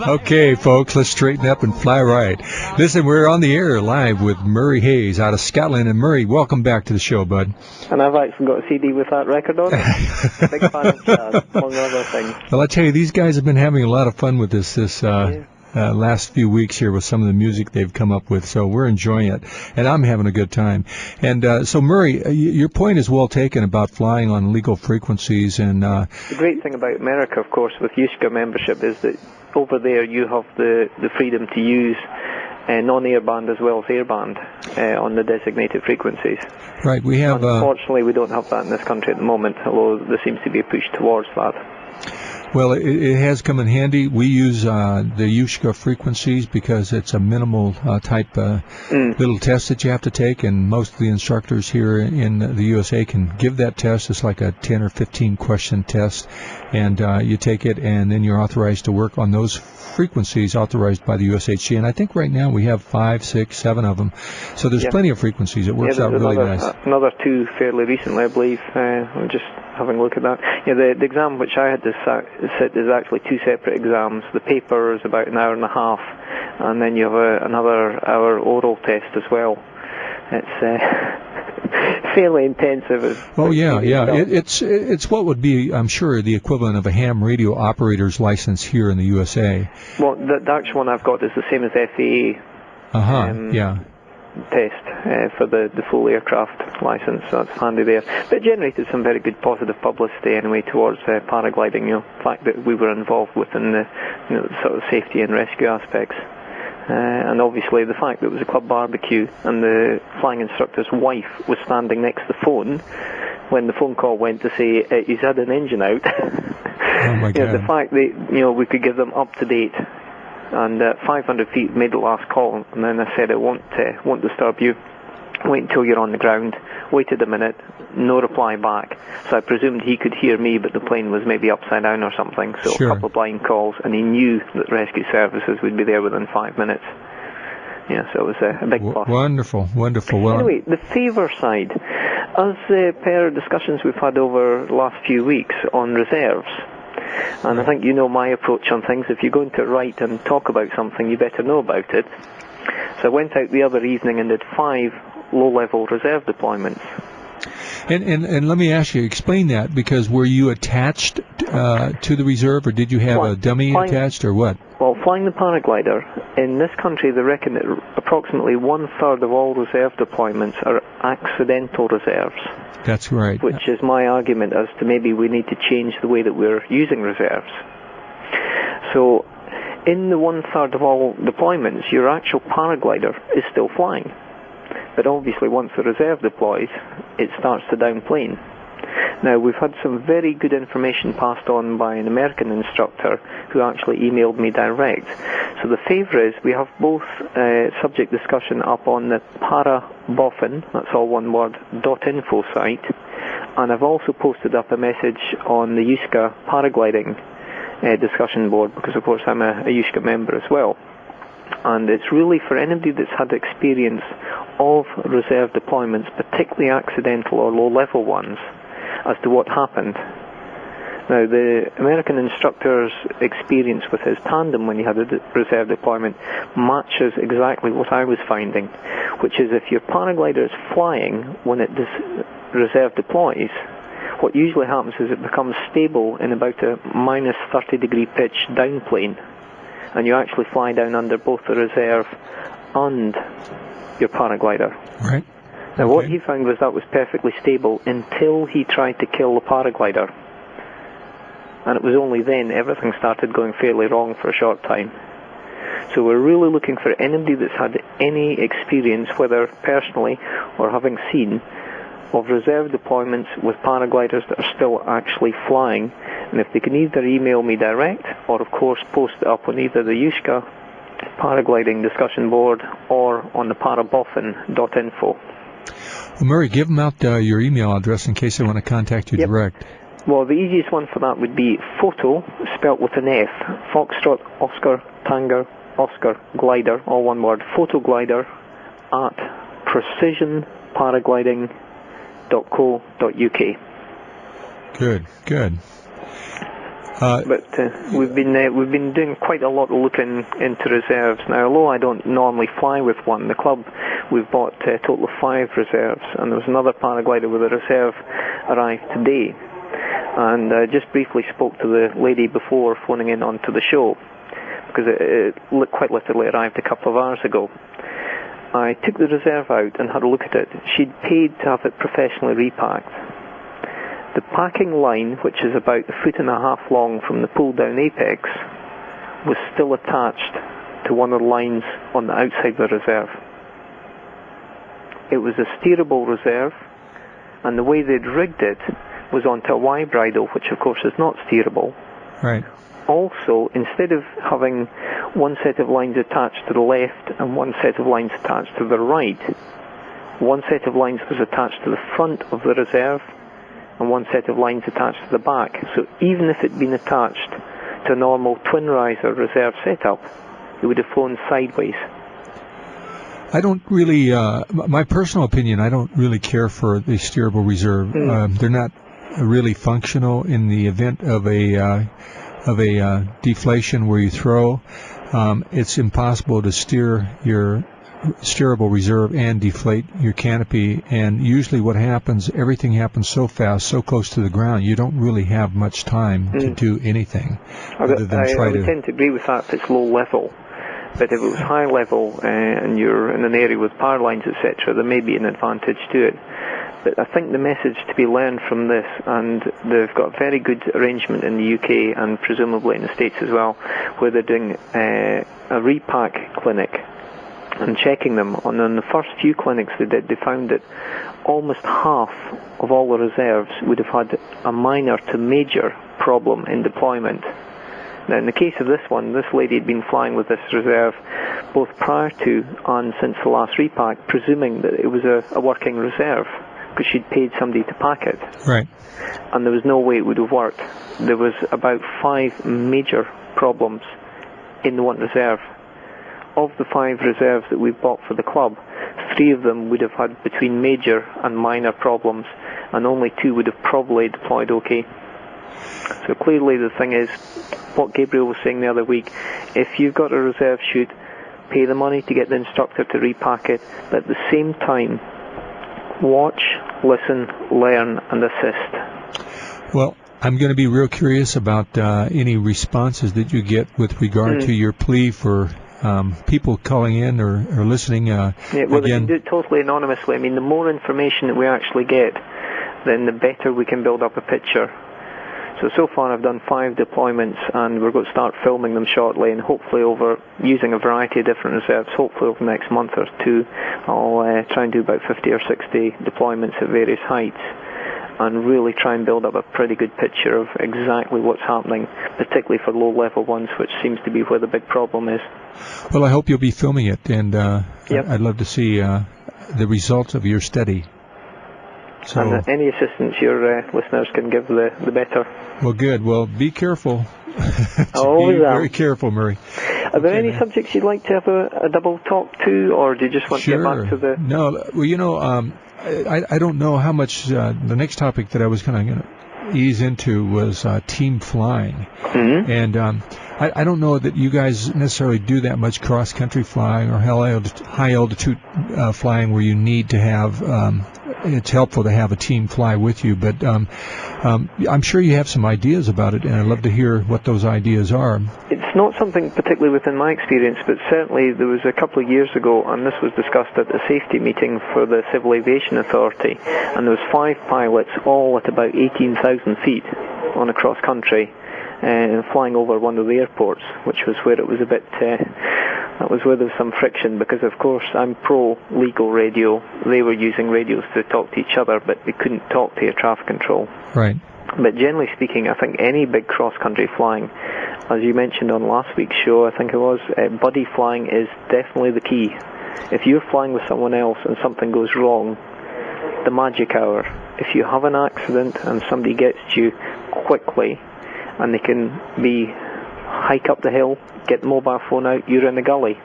Okay, folks, let's straighten up and fly right. Listen, we're on the air live with Murray Hayes out of Scotland. And Murray, welcome back to the show, bud. And I've actually got a CD with that record on it. Big fan of jazz, among other things. Well, I tell you, these guys have been having a lot of fun with this last few weeks here with some of the music they've come up with, so we're enjoying it, and I'm having a good time. And so, Murray, your point is well taken about flying on legal frequencies. And the great thing about America, of course, with USCA membership is that over there you have the freedom to use non-airband as well as airband on the designated frequencies. Right, we have... Unfortunately, we don't have that in this country at the moment, although there seems to be a push towards that. Well, it has come in handy. We use the USCA frequencies because it's a minimal type little test that you have to take, and most of the instructors here in the USA can give that test. It's like a 10 or 15 question test, and you take it, and then you're authorized to work on those frequencies authorized by the USHC. And I think right now we have 5, 6, 7 of them. So there's plenty of frequencies. It works out really nice. Another 2 fairly recently, I believe. I'm just having a look at that. Yeah, the exam which I had to sit is actually 2 separate exams. The paper is about an hour and a half, and then you have another hour oral test as well. It's fairly intensive. Oh yeah. It's what would be, I'm sure, the equivalent of a ham radio operator's license here in the USA. Well, the actual one I've got is the same as FAA. Test for the full aircraft license, so that's handy there. But it generated some very good positive publicity anyway towards paragliding. The fact that we were involved within the sort of safety and rescue aspects, and obviously the fact that it was a club barbecue and the flying instructor's wife was standing next to the phone when the phone call went to say he's had an engine out. Oh my God. The fact that we could give them up to date. And 500 feet made the last call, and then I said, I won't disturb you. Wait until you're on the ground. Waited a minute, no reply back. So I presumed he could hear me, but the plane was maybe upside down or something. So sure. A couple of blind calls, and he knew that rescue services would be there within 5 minutes. Yeah, so it was a big plus. Wonderful. Well, anyway, the favour side. As per discussions we've had over the last few weeks on reserves, and I think you know my approach on things. If you're going to write and talk about something, you better know about it. So I went out the other evening and did 5 low-level reserve deployments. And let me ask you, explain that, because were you attached to the reserve, or did you have a dummy attached, or what? Well, flying the Paraglider, in this country they reckon that approximately 1/3 of all reserve deployments are accidental reserves. That's right. Which is my argument as to maybe we need to change the way that we're using reserves. So, in the 1/3 of all deployments, your actual Paraglider is still flying. But obviously once the reserve deploys, it starts to downplane. Now, we've had some very good information passed on by an American instructor who actually emailed me direct. So the favour is we have both subject discussion up on the Paraboffin, that's all one word, .info site, and I've also posted up a message on the USCA paragliding discussion board, because of course I'm a USCA member as well. And it's really for anybody that's had experience of reserve deployments, particularly accidental or low-level ones, as to what happened. Now, the American instructor's experience with his tandem when he had a reserve deployment matches exactly what I was finding, which is if your paraglider is flying when it reserve deploys, what usually happens is it becomes stable in about a minus 30-degree pitch downplane, and you actually fly down under both the reserve and your paraglider. Right. Now, what he found was that was perfectly stable until he tried to kill the paraglider. And it was only then everything started going fairly wrong for a short time. So we're really looking for anybody that's had any experience, whether personally or having seen, of reserve deployments with paragliders that are still actually flying. And if they can either email me direct, or of course post it up on either the USCA paragliding discussion board or on the paraboffin.info. Well, Murray, give them out your email address in case they want to contact you direct. Well, the easiest one for that would be photo, spelt with an F, Foxtrot, Oscar, Tango, Oscar, Glider, all one word, photoglider at precisionparagliding.co.uk. Good. But we've been doing quite a lot of looking into reserves. Now, although I don't normally fly with one, the club, we've bought a total of 5 reserves, and there was another Paraglider with a reserve arrived today. And I just briefly spoke to the lady before phoning in onto the show, because it quite literally arrived a couple of hours ago. I took the reserve out and had a look at it. She'd paid to have it professionally repacked. The packing line, which is about 1.5 feet long from the pull-down apex, was still attached to one of the lines on the outside of the reserve. It was a steerable reserve, and the way they'd rigged it was onto a Y bridle, which of course is not steerable. Right. Also, instead of having one set of lines attached to the left and one set of lines attached to the right, one set of lines was attached to the front of the reserve and one set of lines attached to the back. So even if it had been attached to a normal twin riser reserve setup, it would have flown sideways. I don't really, my personal opinion, I don't really care for the steerable reserve. They're not really functional in the event of a deflation where you throw. It's impossible to steer your steerable reserve and deflate your canopy, and usually what happens, everything happens so fast, so close to the ground, you don't really have much time to do anything other than I try would tend to agree with that if it's low level. But if it was high level and you're in an area with power lines, etc., there may be an advantage to it. But I think the message to be learned from this, and they've got a very good arrangement in the UK and presumably in the States as well, where they're doing a repack clinic and checking them. And on the first few clinics they did, they found that almost half of all the reserves would have had a minor to major problem in deployment. Now, in the case of this one, this lady had been flying with this reserve both prior to and since the last repack, presuming that it was a working reserve, because she'd paid somebody to pack it. Right. And there was no way it would have worked. There was about 5 major problems in the one reserve. Of the 5 reserves that we've bought for the club, 3 of them would have had between major and minor problems, and only 2 would have probably deployed okay. So clearly the thing is, what Gabriel was saying the other week, if you've got a reserve chute, pay the money to get the instructor to repack it, but at the same time, watch, listen, learn, and assist. Well, I'm going to be real curious about any responses that you get with regard to your plea for people calling in or listening. Yeah, well, they can do it totally anonymously. I mean, the more information that we actually get, then the better we can build up a picture. So far I've done 5 deployments, and we're going to start filming them shortly, and hopefully using a variety of different reserves, hopefully over the next month or 2, I'll try and do about 50 or 60 deployments at various heights, and really try and build up a pretty good picture of exactly what's happening, particularly for low-level ones, which seems to be where the big problem is. Well, I hope you'll be filming it, and I'd love to see the results of your study. So, and any assistance your listeners can give, the better. Well, good. Well, be careful. Always be very careful, Murray. Are there any subjects you'd like to have a double talk to, or do you just want to get back to the... No, well, you know, I don't know how much... the next topic that I was kind of going to ease into was team flying. Mm-hmm. And I don't know that you guys necessarily do that much cross-country flying or high-altitude flying where you need to have... it's helpful to have a team fly with you, but I'm sure you have some ideas about it, and I'd love to hear what those ideas are. It's not something particularly within my experience, but certainly there was a couple of years ago, and this was discussed at a safety meeting for the Civil Aviation Authority, and there was 5 pilots, all at about 18,000 feet on a cross-country, flying over one of the airports, which was where it was a bit... that was where there was some friction, because of course I'm pro-legal radio. They were using radios to talk to each other, but they couldn't talk to air traffic control. Right. But generally speaking, I think any big cross-country flying, as you mentioned on last week's show, I think it was, buddy flying is definitely the key. If you're flying with someone else and something goes wrong, the magic hour. If you have an accident and somebody gets you quickly, and they can hike up the hill, get the mobile phone out, you're in the gully.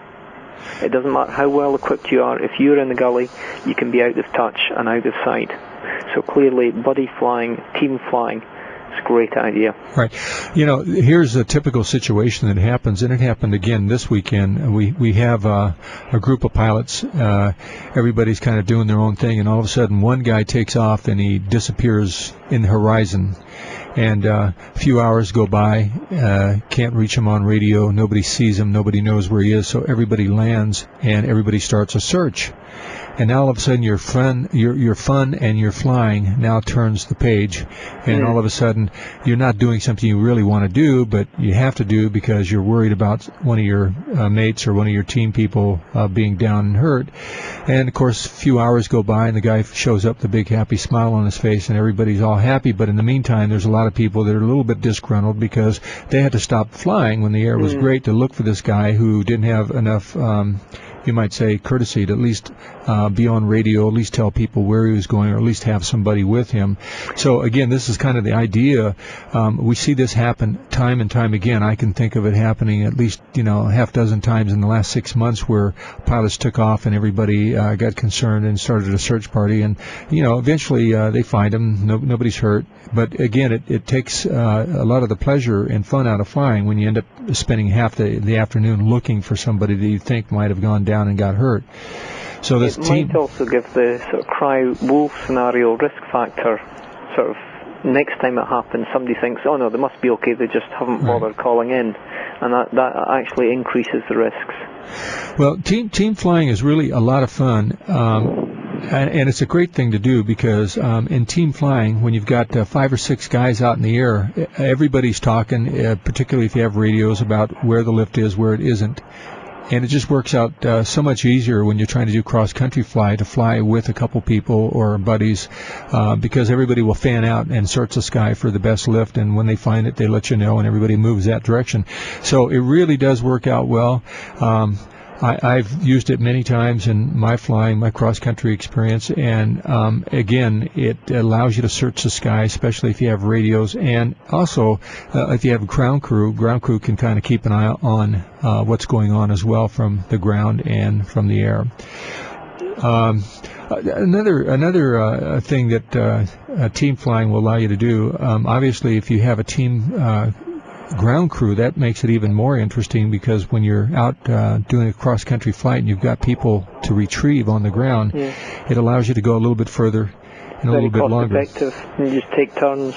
It doesn't matter how well equipped you are, if you're in the gully, you can be out of touch and out of sight. So clearly, buddy flying, team flying, It's a great idea. Right. Here's a typical situation that happens, and it happened again this weekend. We have a group of pilots. Everybody's kind of doing their own thing, and all of a sudden one guy takes off and he disappears in the horizon. And a few hours go by, can't reach him on radio, nobody sees him, nobody knows where he is, so everybody lands and everybody starts a search. And now all of a sudden your fun and your flying now turns the page, and all of a sudden you're not doing something you really want to do, but you have to do because you're worried about one of your mates or one of your team people being down and hurt. And of course a few hours go by and the guy shows up, the big happy smile on his face, and everybody's all happy. But in the meantime there's a lot of people that are a little bit disgruntled because they had to stop flying when the air was great to look for this guy who didn't have enough you might say courtesy to at least be on radio, at least tell people where he was going, or at least have somebody with him. So again, this is kind of the idea. We see this happen time and time again. I can think of it happening at least half dozen times in the last 6 months where pilots took off and everybody got concerned and started a search party, and eventually they find him. Nobody's hurt. But again, it takes a lot of the pleasure and fun out of flying when you end up spending half the afternoon looking for somebody that you think might have gone down and got hurt. So this might also give the sort of cry wolf scenario risk factor. Sort of next time it happens, somebody thinks, oh no, they must be okay, they just haven't bothered calling in, and that actually increases the risks. Well, team flying is really a lot of fun. And it's a great thing to do because in team flying, when you've got 5 or 6 guys out in the air, everybody's talking, particularly if you have radios, about where the lift is, where it isn't. And it just works out so much easier when you're trying to do cross-country fly, to fly with a couple people or buddies, because everybody will fan out and search the sky for the best lift, and when they find it, they let you know, and everybody moves that direction. So it really does work out well. I've used it many times in my flying, my cross-country experience, and again, it allows you to search the sky, especially if you have radios, and also if you have a ground crew can kind of keep an eye on what's going on as well from the ground and from the air. Another thing that team flying will allow you to do, obviously if you have a team ground crew, that makes it even more interesting, because when you're out doing a cross-country flight and you've got people to retrieve on the ground, it allows you to go a little bit further and a little bit longer. Very cost effective, and you just take turns.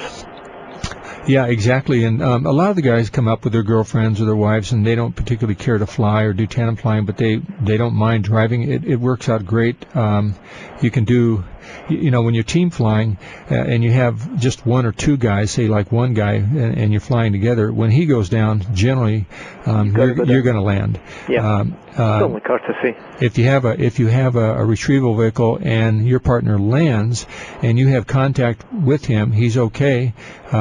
Yeah, exactly. And a lot of the guys come up with their girlfriends or their wives, and they don't particularly care to fly or do tandem flying, but they don't mind driving. It works out great. You can do, when you're team flying and you have just 1 or 2 guys, say like one guy, and you're flying together, when he goes down, generally you're going to land. Yeah. It's only courtesy. If you have a retrieval vehicle and your partner lands and you have contact with him, he's okay.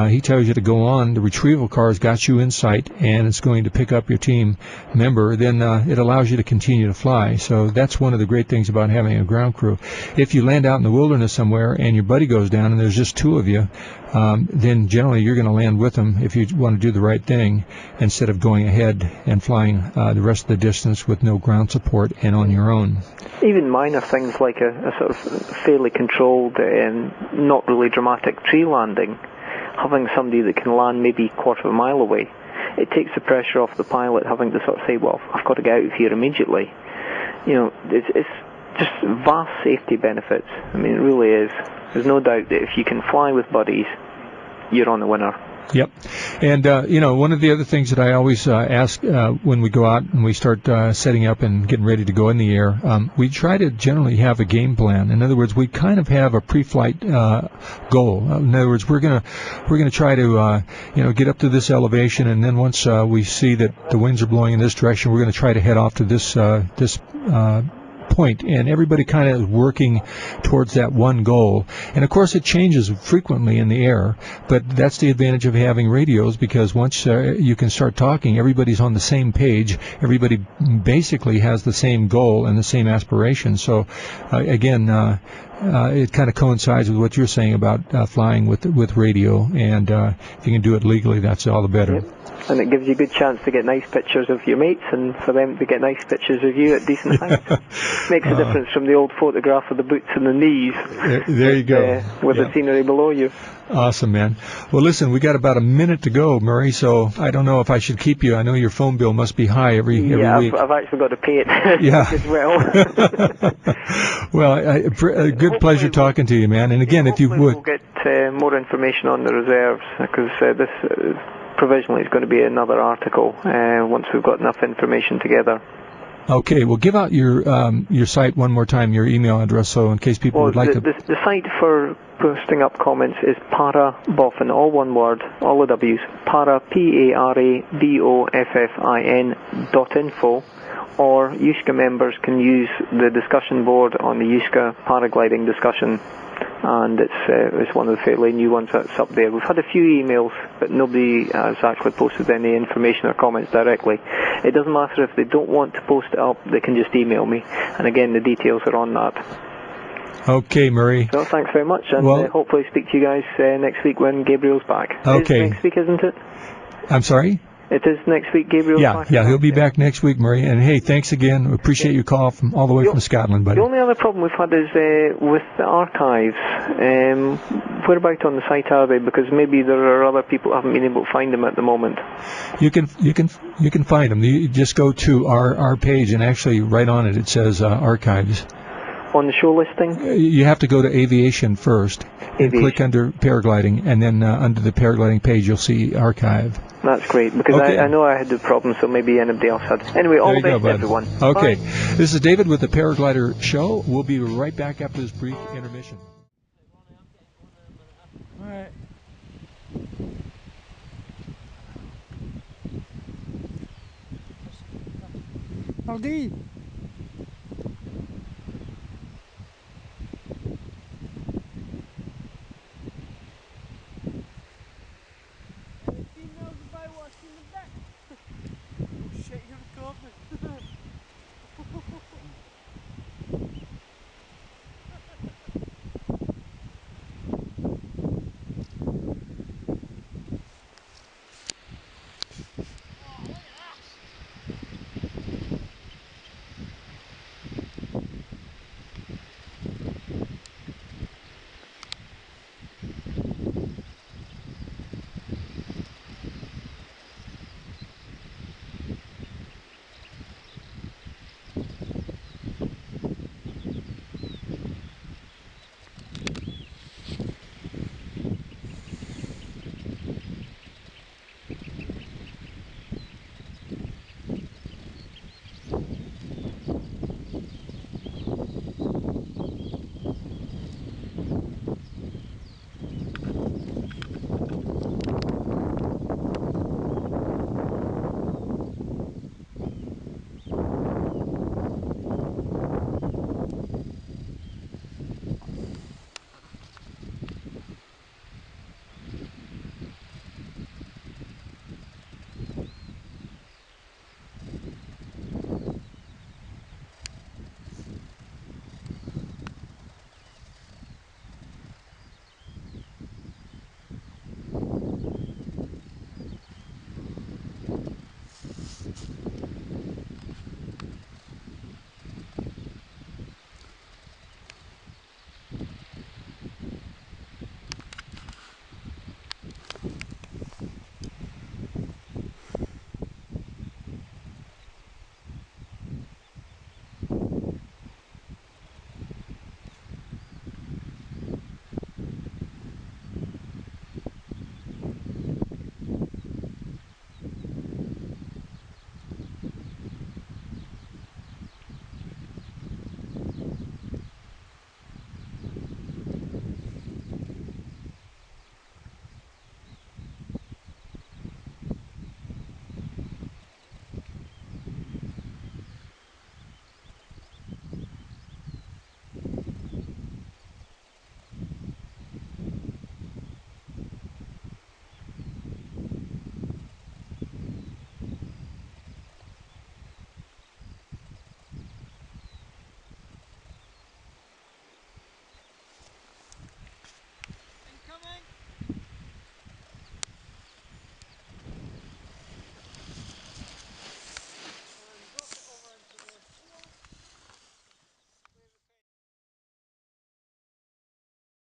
He tells you to go on. The retrieval car's got you in sight, and it's going to pick up your team member. Then it allows you to continue to fly. So that's one of the great things about having a ground crew. If you land out in the wilderness somewhere and your buddy goes down and there's just 2 of you, then generally you're going to land with them if you want to do the right thing, instead of going ahead and flying the rest of the distance with no ground support and on your own. Even minor things like a sort of fairly controlled and not really dramatic tree landing, having somebody that can land maybe a quarter of a mile away, it takes the pressure off the pilot having to sort of say, well, I've got to get out of here immediately. It's just vast safety benefits. I mean, it really is. There's no doubt that if you can fly with buddies, you're on the winner. Yep. And, one of the other things that I always ask when we go out and we start setting up and getting ready to go in the air, we try to generally have a game plan. In other words, we kind of have a pre-flight goal. In other words, we're gonna try to get up to this elevation, and then once we see that the winds are blowing in this direction, we're going to try to head off to this point, and everybody kind of working towards that one goal. And of course it changes frequently in the air, but that's the advantage of having radios, because once you can start talking, everybody's on the same page, everybody basically has the same goal and the same aspirations. So again, it kind of coincides with what you're saying about flying with radio, and if you can do it legally, that's all the better. Yep. And it gives you a good chance to get nice pictures of your mates, and for them to get nice pictures of you at decent heights. Makes a difference from the old photograph of the boots and the knees. There you go. With the scenery below you. Awesome, man. Well, listen, we got about a minute to go, Murray, so I don't know if I should keep you. I know your phone bill must be high every week. I've actually got to pay it as well. Well, a good pleasure talking to you, man. And again, if you would... We'll get more information on the reserves, because this provisionally is going to be another article once we've got enough information together. Okay, well, give out your site one more time, your email address, so in case people would like to... The site for posting up comments is paraboffin, all one word, all the W's, paraboffin.info, or USCA members can use the discussion board on the USCA paragliding discussion, and it's one of the fairly new ones that's up there. We've had a few emails, but nobody has actually posted any information or comments directly. It doesn't matter if they don't want to post it up, they can just email me, and again, the details are on that. Okay, Murray. So thanks very much, and hopefully speak to you guys next week when Gabriel's back. Okay. It's next week, isn't it? I'm sorry? It is next week, Gabriel's back. Yeah, he'll be back next week, Murray. And hey, thanks again. We appreciate your call from all the way from Scotland, buddy. The only other problem we've had is with the archives. Whereabouts on the site are they? Because maybe there are other people who haven't been able to find them at the moment. You can find them. You just go to our page, and actually right on it says archives. On the show listing? You have to go to aviation first and click under paragliding, and then under the paragliding page you'll see archive. That's great, because I know I had the problem, so maybe anybody else had. Anyway, all the best, everyone. Okay. Bye. This is David with the Paraglider Show. We'll be right back after this brief intermission. All right. Howdy.